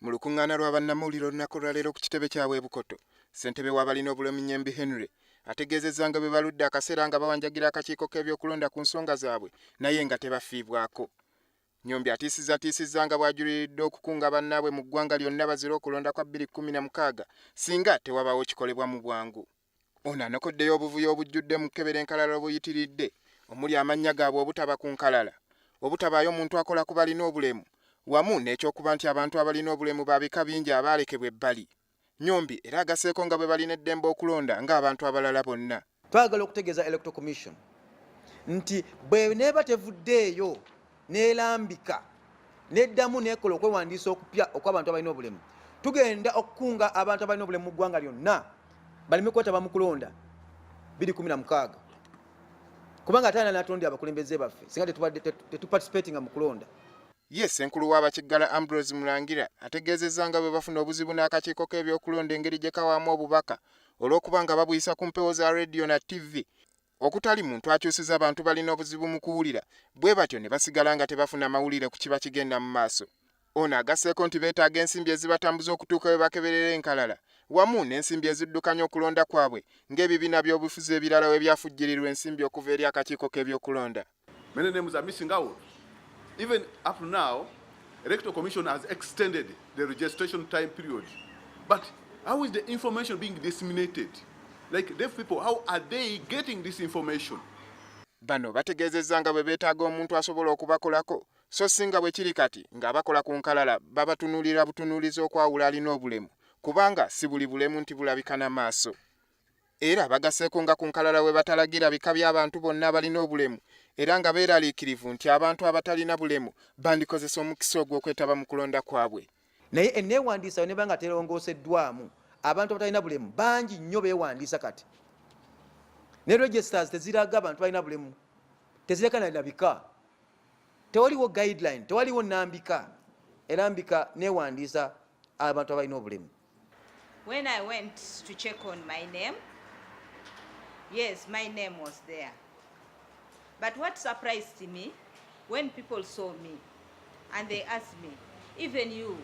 Mu lukuŋŋaana lwa bannamawulire olunaku lwaleero ku kitebe kyabwe e Bukoto, ssentebe w'abalina obulemu Nyembi Henry ategeezezza nga bwe baludde akaseera nga bawanjagira akakiiko k'ebyokulonda ku nsonga zaabwe naye nga tebafiibwako. Nyombi atiisizza nga bw'ajulidde okukunga bannaabwe mu ggwanga lyonna bazira okulonda kwa 2016 singa tewabaawo kikolebwa mu bwangu. Ono anokoddeyo obuvuyo obujjudde mu kkebera enkalala obuyitiridde omuli amannya gaabwe obutaba ku nkalala, obutabaayo muntu akola ku balina obulemu, wamu n'ekyokuba nti abantu abalina obulemu ba bika bingi abaalekebwa ebbali. Nyombi era agasseeko nga bwe balina eddembe okulonda ng'abantu abalala bonna. Twagala okutegeeza Electoral Commission nti bwe neeba tevuddeeyo n'erambika n'eddamu n'ekola okwewandiisa okupya okw'abantu abalina obulemu, tugenda okukunga abantu abalina obulemu mu ggwanga lyonna baleme kwetaba mu kulonda 2016 kubanga ate n'atonda abakulembeze baffe singa tetuparticipatinga mu kulonda. Yes, enkulu w'abakiggala Ambrose Mulangira ategeezezza nga bwe bafuna obuzibu n'akakiiko k'ebyokulonda engeri gye kawaamu obubaka olw'okuba nga babuyisa ku mpewo za radio na TV okutali muntu akyusiza abantu balina obuzibu mu kuwulira, bwe batyo ne basigala nga tebafuna mawulire ku kiba kigenda mu maaso. Ono agasseeko nti beetaaga ensimbi ezibatambuza okutuuka we bakeberera enkalala wamu n'ensimbi eziddukanya okulonda kwabwe ng'ebibiina by'obufuzi ebirala we byafujjirirwa ensimbi okuva eri akakiiko k'ebyokulonda. Many names are missing out. Even up to now, Electoral Commission has extended the registration time period. But how is the information being disseminated? Like deaf people, how are they getting this information? Bano bategeezezza nga bwe beetaaga omuntu asobola okubakolako, so singa bwe kiri kati ng'abakola ku nkalala babatunuulira butunuulizi okwawula alina obulemu, kubanga si buli bulemu nti bulabika na maaso. Era bagasseeko nga ku nkalala we batalagira bika by'abantu bonna abalina obulemu, era nga beeraliikirivu nti abantu abatalina bulemu bandikozesa omukisa ogw'okwetaba mu kulonda kwabwe. Naye enneewandiisa ne banga terongoseddwamu abantu abatalina bulemu bangi nnyo beewandiisa kati. Ne registers teziraga abantu balina bulemu, tezireka na bika. Tewaliwo guideline, tewaliwo nnambika erambika neewandiisa abantu abalina obulemu. When I went to check on my name, yes, my name was there. But what surprised me, when people saw me and they asked me, even you,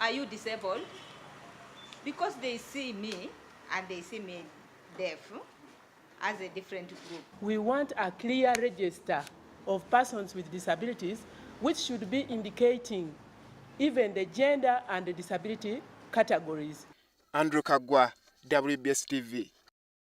are you disabled? Because they see me and they see me deaf as a different group. We want a clear register of persons with disabilities, which should be indicating even the gender and the disability categories. Andrew Kagwa, WBS TV.